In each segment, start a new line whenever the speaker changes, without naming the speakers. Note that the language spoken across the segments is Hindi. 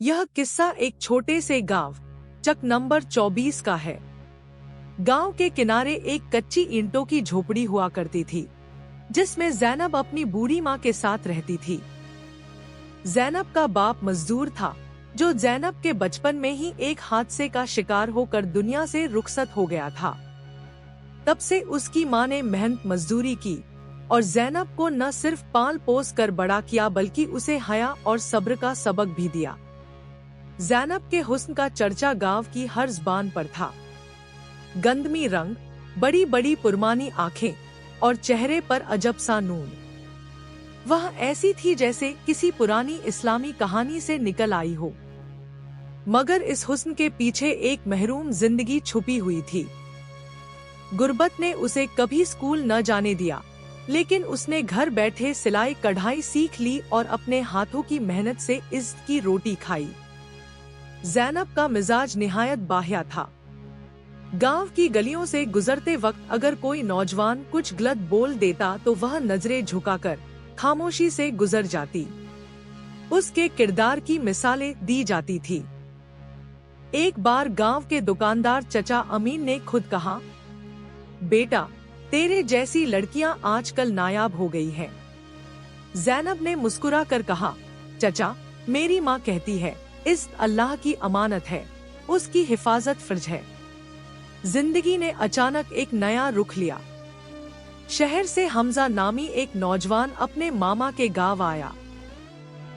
यह किस्सा एक छोटे से गांव चक नंबर 24 का है। गांव के किनारे एक कच्ची ईंटों की झोपड़ी हुआ करती थी, जिसमें जैनब अपनी बूढ़ी माँ के साथ रहती थी। जैनब का बाप मजदूर था, जो जैनब के बचपन में ही एक हादसे का शिकार होकर दुनिया से रुखसत हो गया था। तब से उसकी माँ ने मेहनत मजदूरी की और जैनब को न सिर्फ पाल पोस कर बड़ा किया, बल्कि उसे हया और सब्र का सबक भी दिया। जैनब के हुस्न का चर्चा गांव की हर ज़बान पर था। गंदमी रंग, बड़ी बड़ी पुरमानी आंखें और चेहरे पर अजब सा नूर। वह ऐसी थी जैसे किसी पुरानी इस्लामी कहानी से निकल आई हो। मगर इस हुस्न के पीछे एक महरूम जिंदगी छुपी हुई थी। गुर्बत ने उसे कभी स्कूल न जाने दिया, लेकिन उसने घर बैठे सिलाई कढ़ाई सीख ली और अपने हाथों की मेहनत से इज्जत की रोटी खाई। जैनब का मिजाज निहायत बाह्या था। गांव की गलियों से गुजरते वक्त अगर कोई नौजवान कुछ गलत बोल देता तो वह नजरें झुकाकर खामोशी से गुजर जाती। उसके किरदार की मिसालें दी जाती थी। एक बार गांव के दुकानदार चचा अमीन ने खुद कहा, बेटा, तेरे जैसी लड़कियां आजकल नायाब हो गई हैं। जैनब ने मुस्कुरा कर कहा, चचा, मेरी माँ कहती है, इस अल्लाह की अमानत है, उसकी हिफाजत फर्ज है। जिंदगी ने अचानक एक नया रुख लिया। शहर से हमजा नामी एक नौजवान अपने मामा के गांव आया।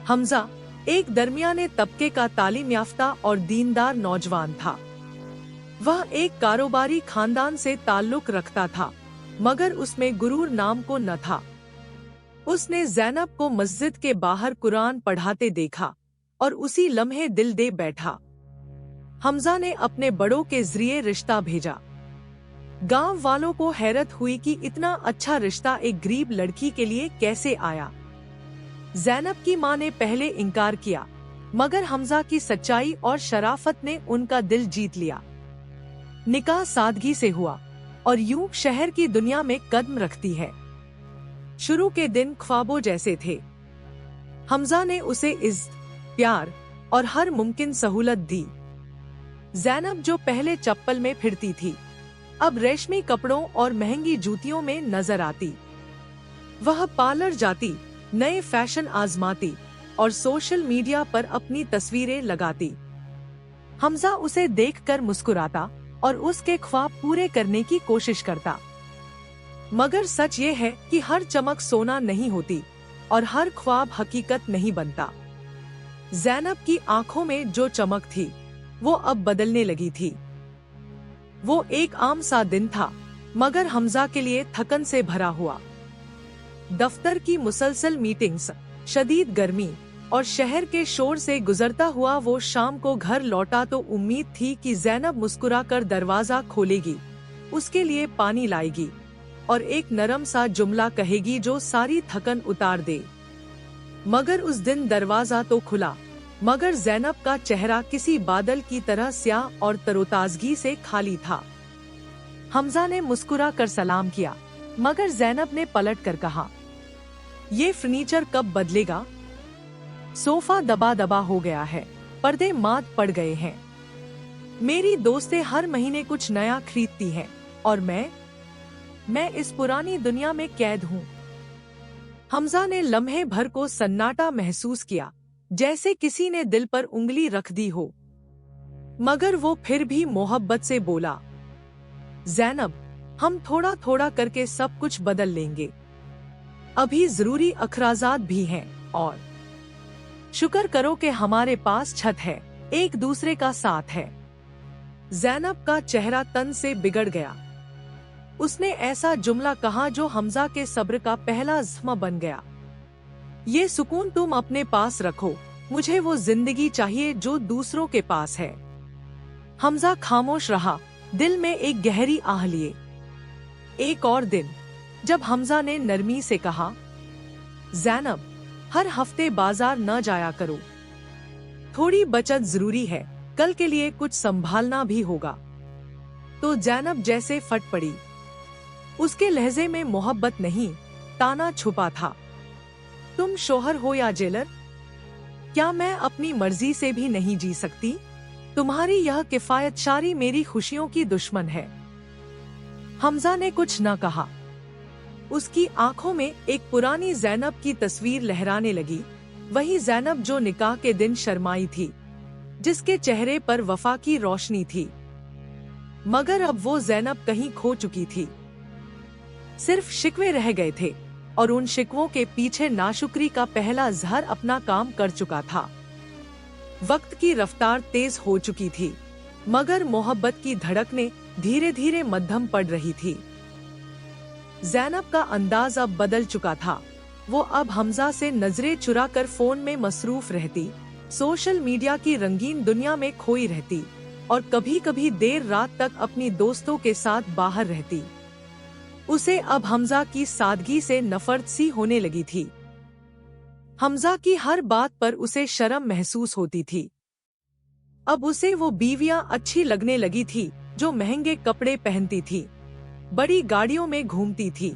हमजा एक दरमियाने तबके का तालीम याफ्ता और दीनदार नौजवान था। वह एक कारोबारी खानदान से ताल्लुक रखता था, मगर उसमें गुरूर नाम को न था। उसने जैनब को मस्जिद के बाहर कुरान पढ़ाते देखा और उसी लम्हे दिल दे बैठा। हमजा ने अपने बड़ों के जरिए रिश्ता भेजा। गांव वालों को हैरत हुई कि इतना अच्छा रिश्ता एक गरीब लड़की के लिए कैसे आया। जैनब की मां ने पहले इनकार किया, मगर हमजा की सच्चाई और शराफत ने उनका दिल जीत लिया। निकाह सादगी से हुआ और यूं शहर की दुनिया में कदम रखती है। शुरू के दिन ख्वाबों जैसे थे। हमजा ने उसे इज्जत, प्यार और हर मुमकिन सहूलत दी। जैनब जो पहले चप्पल में फिरती थी, अब रेशमी कपड़ों और महंगी जूतियों में नजर आती। वह पार्लर जाती, नए फैशन आजमाती और सोशल मीडिया पर अपनी तस्वीरें लगाती। हमजा उसे देखकर मुस्कुराता और उसके ख्वाब पूरे करने की कोशिश करता। मगर सच ये है कि हर चमक सोना नहीं होती और हर ख्वाब हकीकत नहीं बनता। जैनब की आंखों में जो चमक थी, वो अब बदलने लगी थी। वो एक आम सा दिन था, मगर हमजा के लिए थकन से भरा हुआ। दफ्तर की मुसलसल मीटिंग्स, शदीद गर्मी और शहर के शोर से गुजरता हुआ वो शाम को घर लौटा तो उम्मीद थी कि जैनब मुस्कुराकर दरवाजा खोलेगी, उसके लिए पानी लाएगी और एक नरम सा जुमला कहेगी जो सारी थकन उतार दे। मगर उस दिन दरवाजा तो खुला, मगर जैनब का चेहरा किसी बादल की तरह स्याह और तरोताजगी से खाली था। हमजा ने मुस्कुरा कर सलाम किया, मगर जैनब ने पलट कर कहा, ये फर्नीचर कब बदलेगा? सोफा दबा दबा हो गया है, पर्दे मात पड़ गए हैं। मेरी दोस्तें हर महीने कुछ नया खरीदती हैं और मैं इस पुरानी दुनिया में कैद हूँ। हमजा ने लम्हे भर को सन्नाटा महसूस किया, जैसे किसी ने दिल पर उंगली रख दी हो। मगर वो फिर भी मोहब्बत से बोला, जैनब, हम थोड़ा थोड़ा करके सब कुछ बदल लेंगे। अभी जरूरी अखराजात भी हैं और शुक्र करो कि हमारे पास छत है, एक दूसरे का साथ है। जैनब का चेहरा तन से बिगड़ गया। उसने ऐसा जुमला कहा जो हमजा के सब्र का पहला ज़ख्म बन गया। ये सुकून तुम अपने पास रखो, मुझे वो जिंदगी चाहिए जो दूसरों के पास है। हमजा खामोश रहा, दिल में एक गहरी आह लिए। एक और दिन, जब हमजा ने नरमी से कहा, जैनब, हर हफ्ते बाजार न जाया करो, थोड़ी बचत जरूरी है, कल के लिए कुछ संभालना भी होगा। तो जैनब जैसे फट पड़ी। उसके लहजे में मोहब्बत नहीं, ताना छुपा था। तुम शोहर हो या जेलर? क्या मैं अपनी मर्जी से भी नहीं जी सकती? तुम्हारी यह किफायतशारी मेरी खुशियों की दुश्मन है। हमजा ने कुछ न कहा। उसकी आंखों में एक पुरानी जैनब की तस्वीर लहराने लगी, वही जैनब जो निकाह के दिन शर्माई थी, जिसके चेहरे पर वफा की रोशनी थी। मगर अब वो जैनब कहीं खो चुकी थी। सिर्फ शिकवे रह गए थे और उन शिकवों के पीछे नाशुक्री का पहला जहर अपना काम कर चुका था। वक्त की रफ्तार तेज हो चुकी थी, मगर मोहब्बत की धड़कनें धीरे धीरे मध्यम पड़ रही थी। जैनब का अंदाज अब बदल चुका था। वो अब हमजा से नजरें चुराकर फोन में मसरूफ रहती, सोशल मीडिया की रंगीन दुनिया में खोई रहती और कभी कभी देर रात तक अपनी दोस्तों के साथ बाहर रहती। उसे अब हमजा की सादगी से नफरत सी होने लगी थी। हमजा की हर बात पर उसे शर्म महसूस होती थी। अब उसे वो बीवियां अच्छी लगने लगी थी जो महंगे कपड़े पहनती थी, बड़ी गाड़ियों में घूमती थी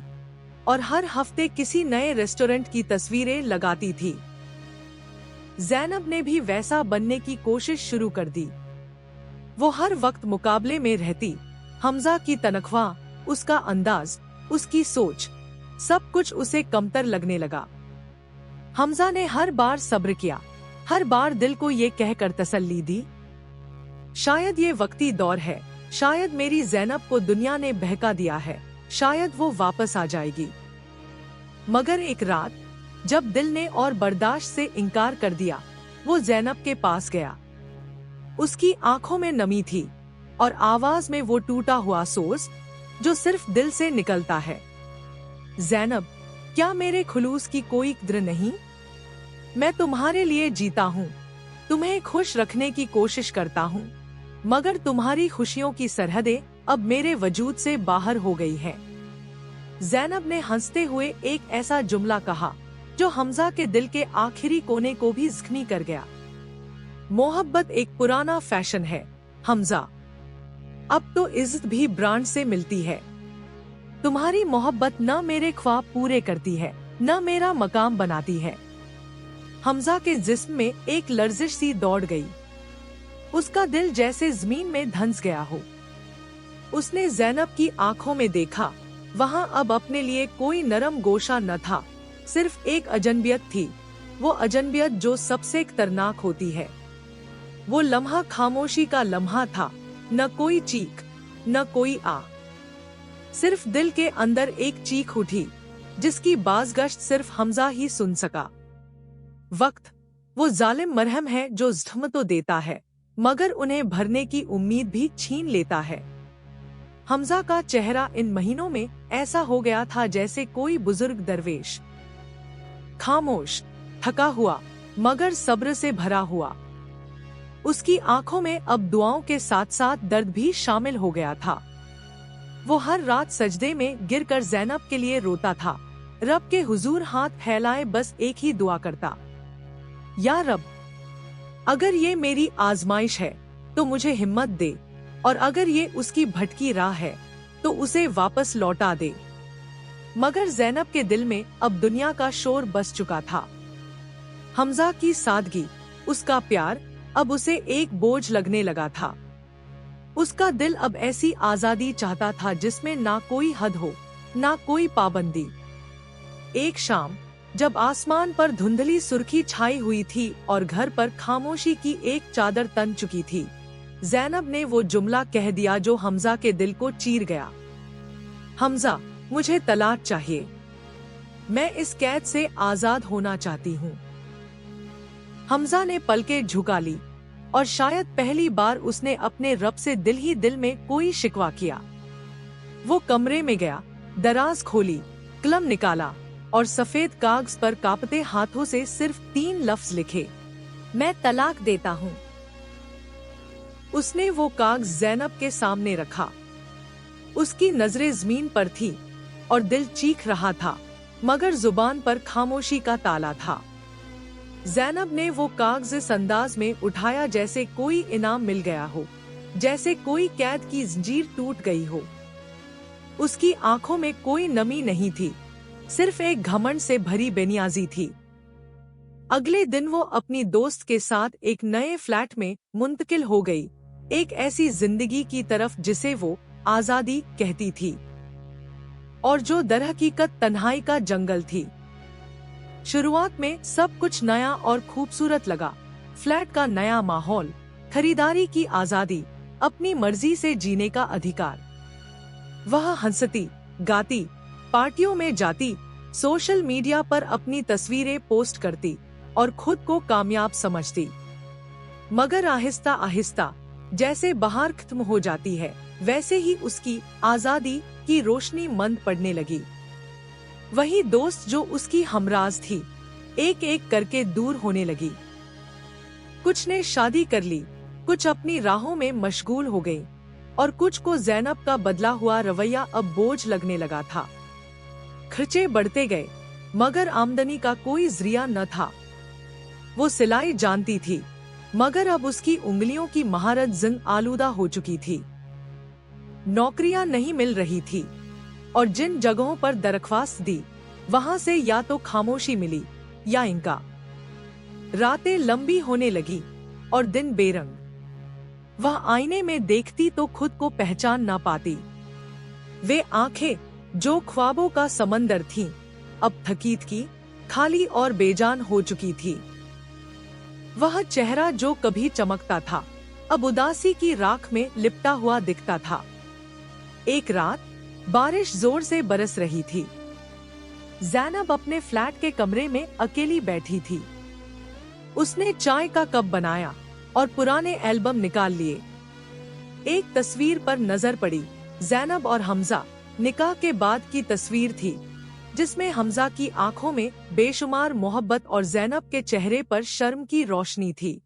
और हर हफ्ते किसी नए रेस्टोरेंट की तस्वीरें लगाती थी। जैनब ने भी वैसा बनने की कोशिश शुरू कर दी। वो हर वक्त मुकाबले में रहती। हमजा की तनख्वाह, उसका अंदाज, उसकी सोच, सब कुछ उसे कमतर लगने लगा। हमजा ने हर बार सब्र किया, हर बार दिल को ये कहकर तसल्ली दी, शायद ये वक्ती दौर है, शायद मेरी जैनब को दुनिया ने बहका दिया है, शायद वो वापस आ जाएगी। मगर एक रात जब दिल ने और बर्दाश्त से इनकार कर दिया, वो जैनब के पास गया। उसकी आंखों में नमी थी और आवाज में वो टूटा हुआ सोज जो सिर्फ दिल से निकलता है। जैनब, क्या मेरे खुलूस की कोई कद्र नहीं? मैं तुम्हारे लिए जीता हूँ, तुम्हें खुश रखने की कोशिश करता हूँ, मगर तुम्हारी खुशियों की सरहदें अब मेरे वजूद से बाहर हो गई हैं। जैनब ने हंसते हुए एक ऐसा जुमला कहा जो हमजा के दिल के आखिरी कोने को भी जख्मी कर गया। मोहब्बत एक पुराना फैशन है हमजा, अब तो इज्जत भी ब्रांड से मिलती है। तुम्हारी मोहब्बत न मेरे ख्वाब पूरे करती है, न मेरा मकाम बनाती है। हमजा के जिस्म में एक लर्जिश सी दौड़ गई। उसका दिल जैसे जमीन में धंस गया हो। उसने जैनब की आंखों में देखा, वहाँ अब अपने लिए कोई नरम गोशा न था, सिर्फ एक अजनबियत थी। वो अजनबियत जो सबसे खतरनाक होती है। वो लम्हा खामोशी का लम्हा था, न कोई चीख, न कोई आ, सिर्फ दिल के अंदर एक चीख उठी जिसकी बाज़गश्त सिर्फ हमजा ही सुन सका। वक्त वो जालिम मरहम है जो ज़ख्म तो देता है मगर उन्हें भरने की उम्मीद भी छीन लेता है। हमजा का चेहरा इन महीनों में ऐसा हो गया था जैसे कोई बुजुर्ग दरवेश, खामोश, थका हुआ मगर सब्र से भरा हुआ। उसकी आंखों में अब दुआओं के साथ साथ दर्द भी शामिल हो गया था। वो हर रात सजदे में गिरकर जैनब के लिए रोता था, रब के हुजूर हाथ फैलाए बस एक ही दुआ करता, या रब, अगर ये मेरी आजमाइश है तो मुझे हिम्मत दे, और अगर ये उसकी भटकी राह है तो उसे वापस लौटा दे। मगर जैनब के दिल में अब दुनिया का शोर बस चुका था। हमजा की सादगी, उसका प्यार अब उसे एक बोझ लगने लगा था। उसका दिल अब ऐसी आजादी चाहता था जिसमें ना कोई हद हो, ना कोई पाबंदी। एक शाम जब आसमान पर धुंधली सुर्खी छाई हुई थी और घर पर खामोशी की एक चादर तन चुकी थी, जैनब ने वो जुमला कह दिया जो हमजा के दिल को चीर गया। हमजा, मुझे तलाक चाहिए, मैं इस कैद से आजाद होना चाहती हूँ। हमजा ने पलकें झुका ली और शायद पहली बार उसने अपने रब से दिल ही दिल में कोई शिकवा किया। वो कमरे में गया, दराज खोली, कलम निकाला और सफेद कागज पर कांपते हाथों से सिर्फ 3 लफ्ज लिखे, मैं तलाक देता हूँ। उसने वो कागज जैनब के सामने रखा। उसकी नजरें जमीन पर थी और दिल चीख रहा था, मगर जुबान पर खामोशी का ताला था। जैनब ने वो कागज इस अंदाज में उठाया जैसे कोई इनाम मिल गया हो, जैसे कोई कैद की जंजीर टूट गई हो। उसकी आंखों में कोई नमी नहीं थी, सिर्फ एक घमंड से भरी बेनियाजी थी। अगले दिन वो अपनी दोस्त के साथ एक नए फ्लैट में मुंतकिल हो गई, एक ऐसी जिंदगी की तरफ जिसे वो आजादी कहती थी और जो दरहकीकत तन्हाई का जंगल थी। शुरुआत में सब कुछ नया और खूबसूरत लगा। फ्लैट का नया माहौल, खरीदारी की आजादी, अपनी मर्जी से जीने का अधिकार। वह हंसती, गाती, पार्टियों में जाती, सोशल मीडिया पर अपनी तस्वीरें पोस्ट करती और खुद को कामयाब समझती। मगर आहिस्ता आहिस्ता जैसे बहार खत्म हो जाती है, वैसे ही उसकी आजादी की रोशनी मंद पड़ने लगी। वही दोस्त जो उसकी हमराज थी, एक एक करके दूर होने लगी। कुछ ने शादी कर ली, कुछ अपनी राहों में मशगूल हो गई और कुछ को ज़ैनब का बदला हुआ रवैया अब बोझ लगने लगा था। खर्चे बढ़ते गए, मगर आमदनी का कोई जरिया न था। वो सिलाई जानती थी, मगर अब उसकी उंगलियों की महारत जिंद आलूदा हो चुकी थी। नौकरियां नहीं मिल रही थी और जिन जगहों पर दरख्वास्त दी, वहां से या तो खामोशी मिली या इनका। रातें लंबी होने लगी और दिन बेरंग। वह आईने में देखती तो खुद को पहचान ना पाती। वे आंखें जो ख्वाबों का समंदर थीं, अब थकीत की, खाली और बेजान हो चुकी थी। वह चेहरा जो कभी चमकता था, अब उदासी की राख में लिपटा हुआ दिखता था। एक रात बारिश जोर से बरस रही थी। ज़ैनब अपने फ्लैट के कमरे में अकेली बैठी थी। उसने चाय का कप बनाया और पुराने एल्बम निकाल लिए। एक तस्वीर पर नजर पड़ी। ज़ैनब और हमजा, निकाह के बाद की तस्वीर थी, जिसमें हमजा की आंखों में बेशुमार मोहब्बत और ज़ैनब के चेहरे पर शर्म की रोशनी थी।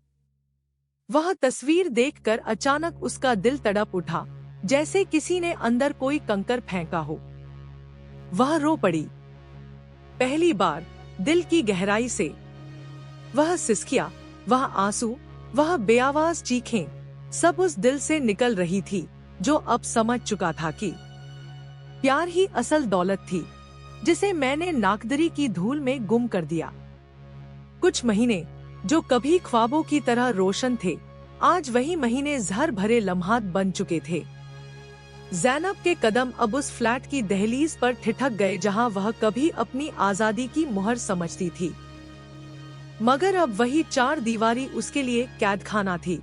वह तस्वीर देखकर अचानक उसका दिल तड़प उठा, जैसे किसी ने अंदर कोई कंकर फेंका हो। वह रो पड़ी, पहली बार, दिल की गहराई से। वह सिसकिया, वह आंसू, वह बेआवाज चीखें, सब उस दिल से निकल रही थी जो अब समझ चुका था कि प्यार ही असल दौलत थी, जिसे मैंने नाकदरी की धूल में गुम कर दिया। कुछ महीने जो कभी ख्वाबों की तरह रोशन थे, आज वही महीने जहर भरे लम्हात बन चुके थे। ज़ैनब के कदम अब उस फ्लैट की दहलीज पर ठिठक गए जहां वह कभी अपनी आजादी की मुहर समझती थी। मगर अब वही चार दीवारी उसके लिए कैदखाना थी,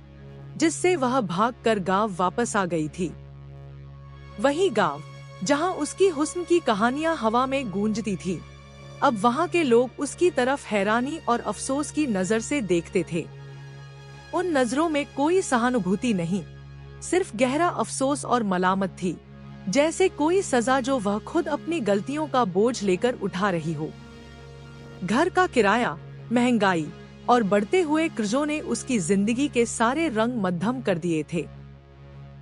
जिससे वह भागकर गांव वापस आ गई थी। वही गांव जहां उसकी हुस्न की कहानियां हवा में गूंजती थी। अब वहां के लोग उसकी तरफ हैरानी और अफसोस की नजर से देखते थे। उन नजरों में कोई सहानुभूति नहीं, सिर्फ गहरा अफसोस और मलामत थी, जैसे कोई सजा जो वह खुद अपनी गलतियों का बोझ लेकर उठा रही हो। घर का किराया, महंगाई और बढ़ते हुए कर्जों ने उसकी जिंदगी के सारे रंग मध्यम कर दिए थे।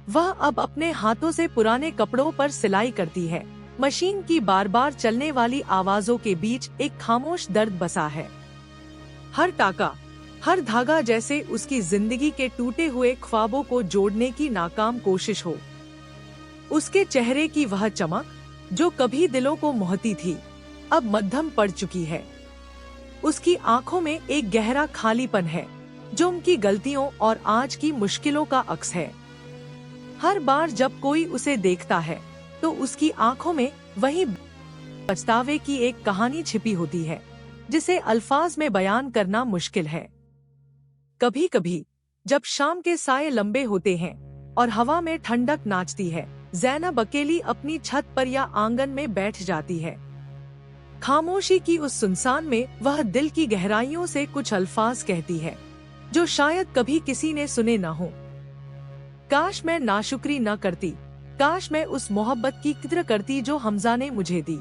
वह अब अपने हाथों से पुराने कपड़ों पर सिलाई करती है। मशीन की बार बार चलने वाली आवाजों के बीच एक खामोश दर्द बसा है। हर टाका, हर धागा जैसे उसकी जिंदगी के टूटे हुए ख्वाबों को जोड़ने की नाकाम कोशिश हो। उसके चेहरे की वह चमक, जो कभी दिलों को मोहती थी, अब मध्यम पड़ चुकी है। उसकी आंखों में एक गहरा खालीपन है, जो उनकी गलतियों और आज की मुश्किलों का अक्स है। हर बार जब कोई उसे देखता है, तो उसकी आंखों में वही पछतावे की एक कहानी छिपी होती है, जिसे अल्फाज में बयान करना मुश्किल है। कभी कभी जब शाम के साये लंबे होते हैं और हवा में ठंडक नाचती है, ज़ैनब अकेली अपनी छत पर या आंगन में बैठ जाती है। खामोशी की उस सुनसान में वह दिल की गहराइयों से कुछ अल्फाज कहती है, जो शायद कभी किसी ने सुने न हो। काश मैं नाशुक्री न करती, काश मैं उस मोहब्बत की कदर करती जो हमजा ने मुझे दी।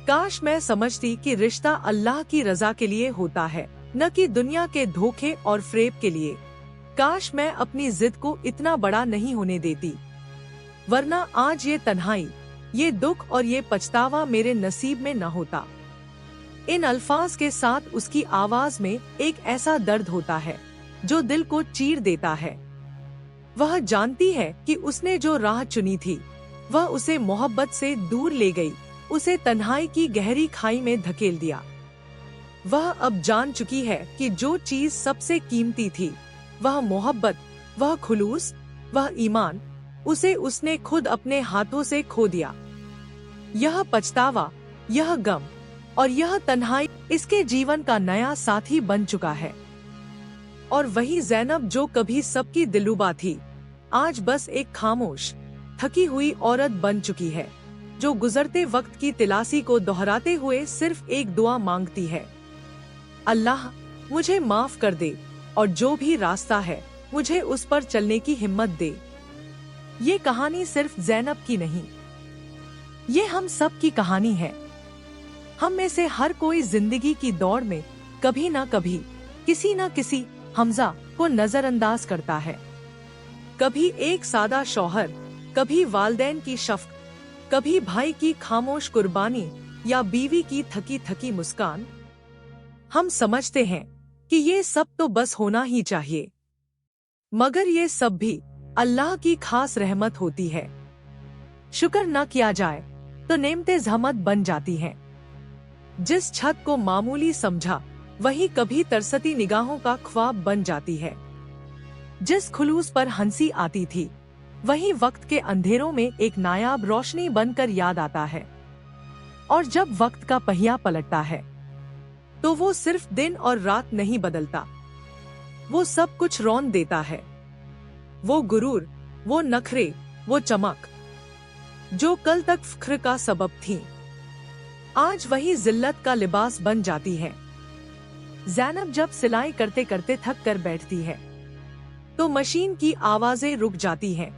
काश मैं समझती कि रिश्ता अल्लाह की रजा के लिए होता है, न कि दुनिया के धोखे और फ्रेब के लिए। काश मैं अपनी जिद को इतना बड़ा नहीं होने देती, वरना आज ये तन्हाई, ये दुख और ये पछतावा मेरे नसीब में न होता। इन अल्फाज के साथ उसकी आवाज में एक ऐसा दर्द होता है जो दिल को चीर देता है। वह जानती है कि उसने जो राह चुनी थी, वह उसे मोहब्बत से दूर ले गई, उसे तन्हाई की गहरी खाई में धकेल दिया। वह अब जान चुकी है कि जो चीज सबसे कीमती थी, वह मोहब्बत, वह खुलूस, वह ईमान, उसे उसने खुद अपने हाथों से खो दिया। यह पछतावा, यह गम और यह तन्हाई इसके जीवन का नया साथी बन चुका है। और वही ज़ैनब जो कभी सबकी दिलरुबा थी, आज बस एक खामोश, थकी हुई औरत बन चुकी है, जो गुजरते वक्त की तिलासी को दोहराते हुए सिर्फ एक दुआ मांगती है, अल्लाह मुझे माफ कर दे और जो भी रास्ता है मुझे उस पर चलने की हिम्मत दे। ये कहानी सिर्फ ज़ैनब की नहीं, ये हम सब की कहानी है। हम में से हर कोई जिंदगी की दौड़ में कभी ना कभी किसी न किसी हमजा को नजरअंदाज करता है। कभी एक सादा शौहर, कभी वालदैन की शफ़क़त, कभी भाई की खामोश कुर्बानी या बीवी की थकी थकी मुस्कान। हम समझते हैं कि ये सब तो बस होना ही चाहिए, मगर ये सब भी अल्लाह की खास रहमत होती है। शुक्र न किया जाए तो नेमते ज़हमत बन जाती हैं। जिस छत को मामूली समझा, वही कभी तरसती निगाहों का ख्वाब बन जाती है। जिस खुलूस पर हंसी आती थी, वही वक्त के अंधेरों में एक नायाब रोशनी बनकर याद आता है। और जब वक्त का पहिया पलटता है, तो वो सिर्फ दिन और रात नहीं बदलता, वो सब कुछ रौन देता है। वो गुरूर, वो नखरे, वो चमक जो कल तक फख्र का सबब थी, आज वही जिल्लत का लिबास बन जाती है। ज़ैनब जब सिलाई करते करते थक कर बैठती है, तो मशीन की आवाजें रुक जाती हैं,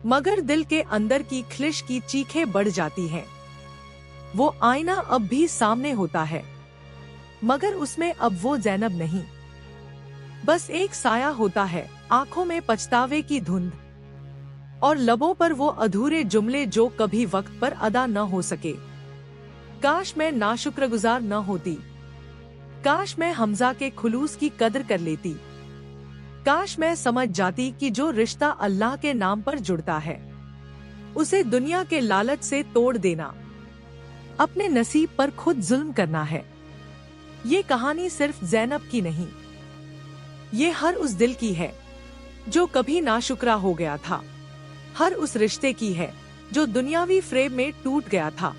मगर दिल के अंदर की खलिश की चीखें बढ़ जाती हैं। वो आईना अब भी सामने होता है, मगर उसमें अब वो ज़ैनब नहीं, बस एक साया होता है, आंखों में पछतावे की धुंध और लबों पर वो अधूरे जुमले जो कभी वक्त पर अदा न हो सके। काश मैं नाशुक्रगुजार न होती, काश मैं हमजा के खुलूस की कदर कर लेती, काश मैं समझ जाती कि जो रिश्ता अल्लाह के नाम पर जुड़ता है, उसे दुनिया के लालच से तोड़ देना, अपने नसीब पर खुद जुल्म करना है। ये कहानी सिर्फ ज़ैनब की नहीं, ये हर उस दिल की है जो कभी नाशुक्रा हो गया था, हर उस रिश्ते की है जो दुनियावी फ्रेम में टूट गया था,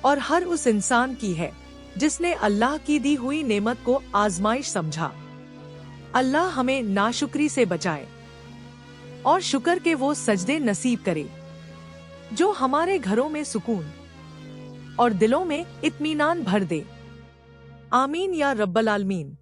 और हर उस इंसान की है जिसने अल्लाह की दी हुई नेमत को आजमाइश समझा। अल्लाह हमें नाशुक्री से बचाए और शुक्र के वो सजदे नसीब करे जो हमारे घरों में सुकून और दिलों में इत्मीनान भर दे। आमीन या रब्बल आलमीन।